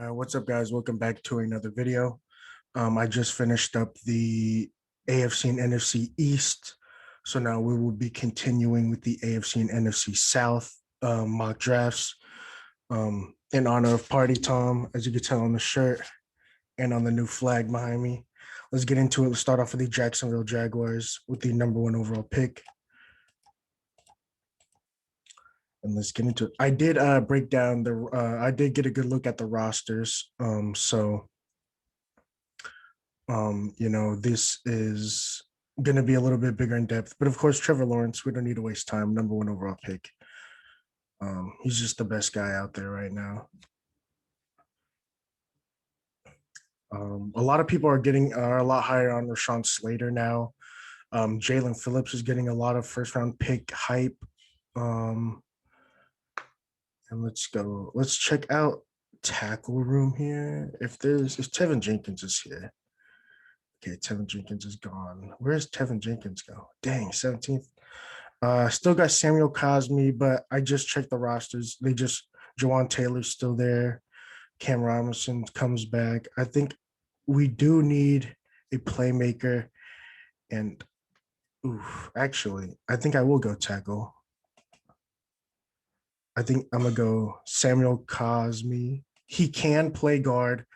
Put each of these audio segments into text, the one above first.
What's up, guys? Welcome back to another video. I just finished up the AFC and NFC East. So now we will be continuing with the AFC and NFC South mock drafts in honor of Party Tom, as you can tell on the shirt and on the new flag behind me. Let's get into it. Let's start off with the Jacksonville Jaguars with the #1 overall pick. And let's get into it. I did break down I did get a good look at the rosters. This is going to be a little bit bigger in depth. But of course, Trevor Lawrence, we don't need to waste time. #1 overall pick. He's just the best guy out there right now. A lot of people are a lot higher on Rashawn Slater now. Jalen Phillips is getting a lot of first-round pick hype. And let's go. Let's check out tackle room here. If Tevin Jenkins is here. Okay, Tevin Jenkins is gone. Where's Tevin Jenkins go? Dang, 17th. Still got Samuel Cosme, but I just checked the rosters. Jawan Taylor's still there. Cam Robinson comes back. I think we do need a playmaker. And, actually, I think I will go tackle. I think I'm going to go Samuel Cosme. He can play guard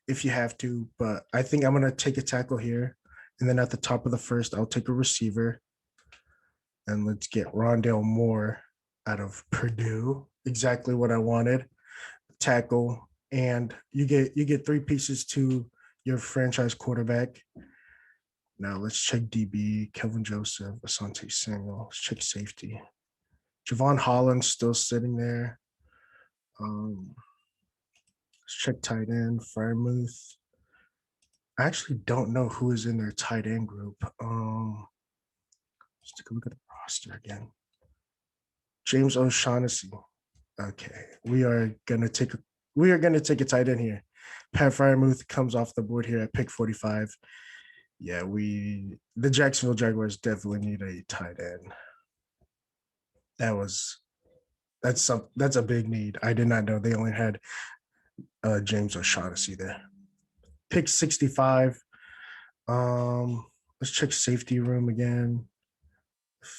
if you have to, but I think I'm going to take a tackle here. And then at the top of the first, I'll take a receiver. And let's get Rondale Moore out of Purdue. Exactly what I wanted. Tackle. And you get 3 pieces to your franchise quarterback. Now let's check DB, Kelvin Joseph, Asante Samuel. Let's check safety. Javon Holland's still sitting there. Let's check tight end, Freiermuth. I actually don't know who is in their tight end group. Let's take a look at the roster again. James O'Shaughnessy. Okay, we are gonna take a tight end here. Pat Freiermuth comes off the board here at pick 45. Yeah, the Jacksonville Jaguars definitely need a tight end. That's a big need. I did not know they only had James O'Shaughnessy there. Pick 65. Let's check safety room again.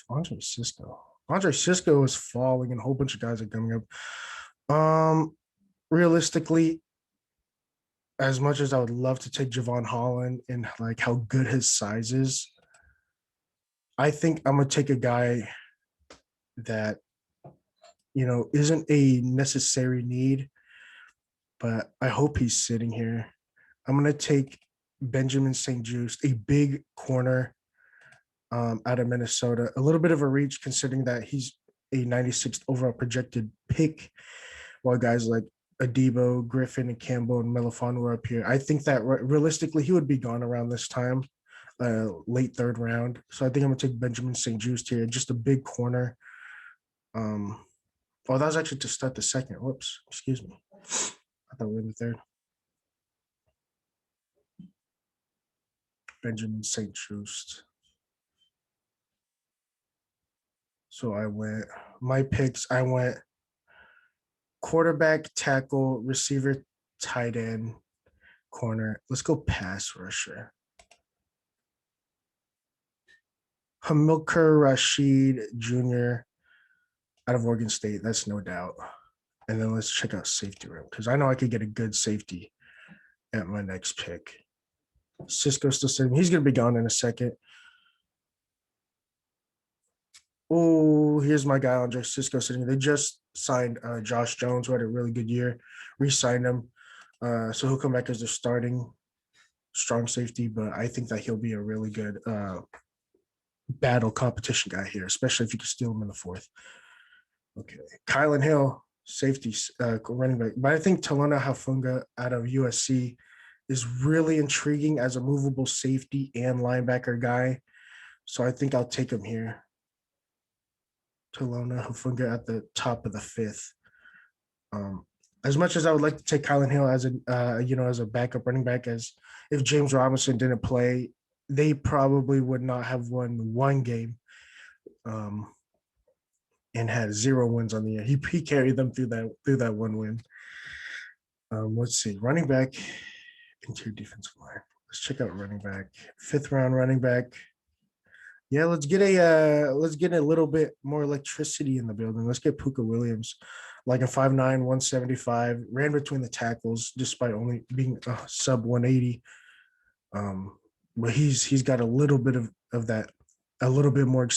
Andre Cisco is falling, and a whole bunch of guys are coming up. Realistically, as much as I would love to take Javon Holland and like how good his size is, I think I'm gonna take a guy that isn't a necessary need, but I hope he's sitting here. I'm gonna take Benjamin St-Juste, a big corner out of Minnesota. A little bit of a reach considering that he's a 96th overall projected pick, while guys like Adebo, Griffin, and Campbell and Melifon were up here. I think that realistically he would be gone around this time, late 3rd round. So I think I'm going to take Benjamin St-Juste here, just a big corner. That was actually to start the second. Whoops, excuse me. I thought we were in the 3rd. Benjamin St-Juste. So I went quarterback, tackle, receiver, tight end, corner. Let's go pass rusher. Hamilcar Rashid Jr. out of Oregon State. That's no doubt. And then let's check out safety room because I know I could get a good safety at my next pick. Cisco's still sitting. He's going to be gone in a second. Oh, here's my guy, Andre Cisco, sitting. They just signed Josh Jones, who had a really good year, re-signed him. So he'll come back as their starting strong safety, but I think that he'll be a really good battle competition guy here, especially if you can steal him in the 4th. Okay, Kylan Hill, safety, running back. But I think Talona Hafunga out of USC is really intriguing as a movable safety and linebacker guy. So I think I'll take him here. Talona Hafunga at the top of the 5th. As much as I would like to take Kylan Hill as a backup running back, as if James Robinson didn't play, they probably would not have won 1 game and had 0 wins on the year. He carried them through that 1 win. Let's see. Running back, interior defensive line. Let's check out running back. Fifth round running back. Yeah, let's get a little bit more electricity in the building. Let's get Puka Williams, like a 5'9", 175, ran between the tackles despite only being sub 180. But he's got a little bit of that, a little bit more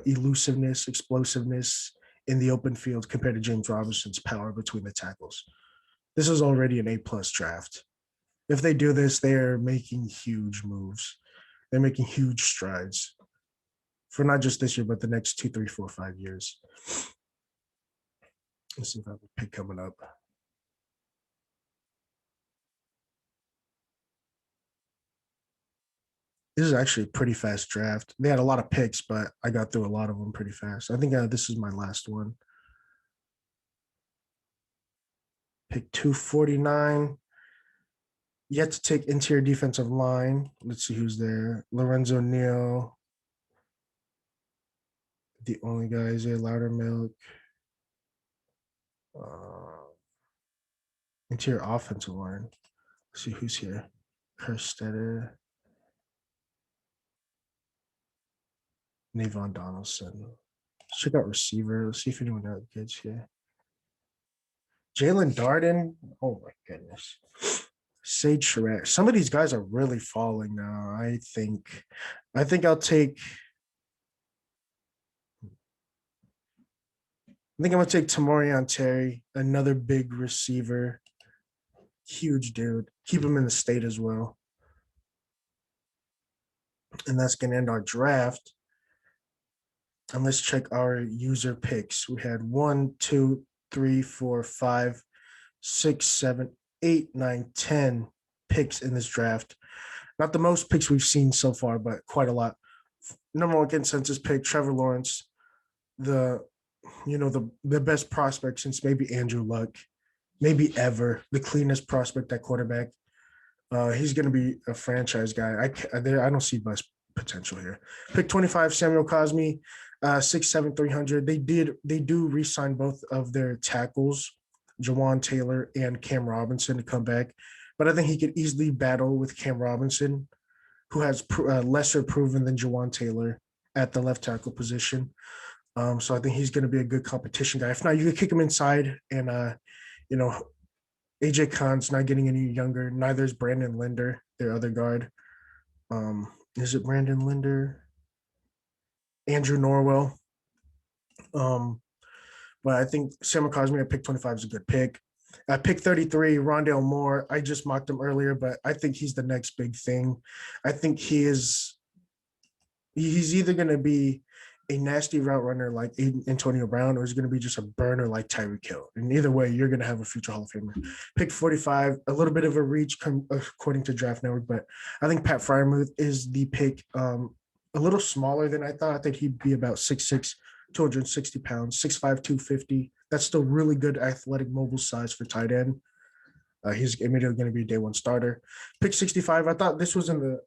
elusiveness, explosiveness in the open field compared to James Robinson's power between the tackles. This is already an A+ draft. If they do this, they're making huge moves. They're making huge strides for not just this year, but the next 2, 3, 4, 5 years. Let's see if I have a pick coming up. This is actually a pretty fast draft. They had a lot of picks, but I got through a lot of them pretty fast. I think this is my last one. Pick 249. Yet to take interior defensive line. Let's see who's there. Lorenzo Neal. The only guy is a Loudermilk. Interior offensive line. Let's see who's here. Kerstetter. Navon Donaldson. Let's check out receiver. Let's see if anyone else gets here. Jalen Darden. Oh my goodness. Sage Surratt. Some of these guys are really falling now. I think I'll take. I think I'm gonna take Tamorian Terry, another big receiver, huge dude. Keep him in the state as well, and that's gonna end our draft. And let's check our user picks. We had 1, 2, 3, 4, 5, 6, 7, 8, 9, 10 picks in this draft. Not the most picks we've seen so far, but quite a lot. Number one consensus pick, Trevor Lawrence, the best prospect since maybe Andrew Luck, maybe ever, the cleanest prospect at quarterback. He's going to be a franchise guy. I don't see much potential here. Pick 25, Samuel Cosme, 6'7", 300. They do re-sign both of their tackles, Jawan Taylor and Cam Robinson, to come back. But I think he could easily battle with Cam Robinson, who has lesser proven than Jawan Taylor at the left tackle position. So I think he's going to be a good competition guy. If not, you could kick him inside, and AJ Khan's not getting any younger. Neither is Brandon Linder, their other guard. Is it Brandon Linder? Andrew Norwell. But I think Samuel Cosme at pick 25 is a good pick. At pick 33, Rondale Moore. I just mocked him earlier, but I think he's the next big thing. I think he's either going to be a nasty route runner like Antonio Brown, or he's going to be just a burner like Tyreek Hill. And either way, you're going to have a future Hall of Famer. Pick 45, a little bit of a reach according to Draft Network, but I think Pat Freiermuth is the pick. A little smaller than I thought. I think he'd be about 6'6", 260 pounds, 6'5", 250. That's still really good athletic mobile size for tight end. He's immediately going to be a day one starter. Pick 65, I thought this was in the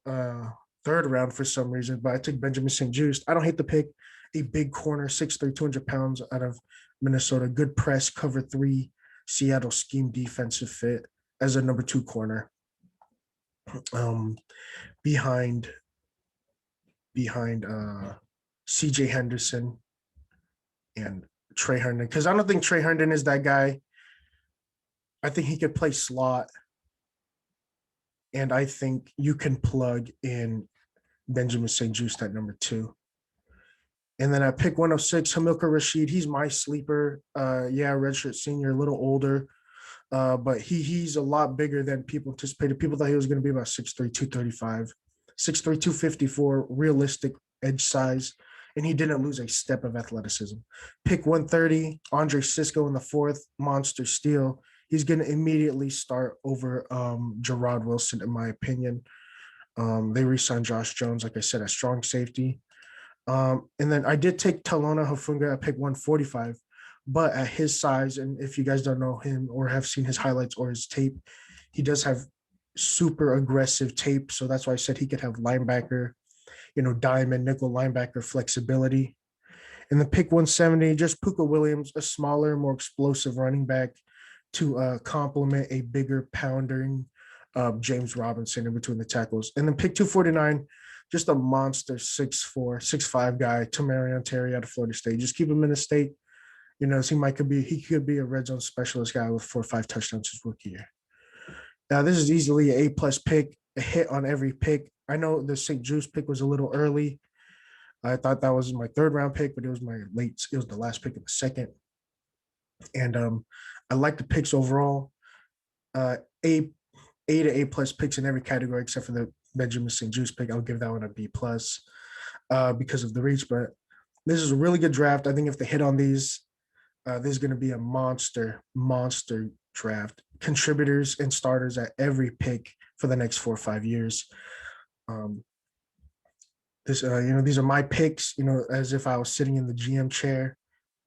third round for some reason, but I took Benjamin St-Juste. I don't hate the pick. A big corner, 6'3", 200 pounds out of Minnesota. Good press, cover 3, Seattle scheme defensive fit as a number 2 corner. Behind CJ Henderson and Trey Herndon, because I don't think Trey Herndon is that guy. I think he could play slot, and I think you can plug in Benjamin St-Juste at number 2. And then I pick 106, Hamilcar Rashed. He's my sleeper. Redshirt senior, a little older, but he's a lot bigger than people anticipated. People thought he was going to be about 6'3", 235, 6'3", 254, realistic edge size, and he didn't lose a step of athleticism. Pick 130, Andre Cisco in the 4th, monster steal. He's going to immediately start over Gerard Wilson, in my opinion. They re-signed Josh Jones, like I said, at strong safety. And then I did take Talona Hafunga at pick 145, but at his size, and if you guys don't know him or have seen his highlights or his tape, he does have super aggressive tape. So that's why I said he could have linebacker, diamond nickel linebacker flexibility. And then pick 170, just Puka Williams, a smaller, more explosive running back. to complement a bigger pounding James Robinson in between the tackles. And then pick 249, just a monster 6'4", 6'5" guy, Tamarion Terry out of Florida State. Just keep him in the state. He could be a red zone specialist guy with 4 or 5 touchdowns his rookie year. Now, this is easily an A+ pick, a hit on every pick. I know the St. Juice pick was a little early. I thought that was my 3rd round pick, but it was the last pick of the 2nd. And I like the picks overall. A to A+ picks in every category except for the Benjamin St. Juice pick. I'll give that one a B+ because of the reach. But this is a really good draft. I think if they hit on these, this is going to be a monster draft. Contributors and starters at every pick for the next 4 or 5 years. These are my picks, as if I was sitting in the GM chair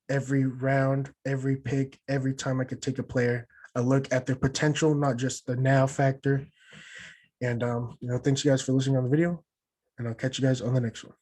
every round, every pick, every time I could take a player. I look at their potential, not just the now factor. And, thanks you guys for listening on the video, and I'll catch you guys on the next one.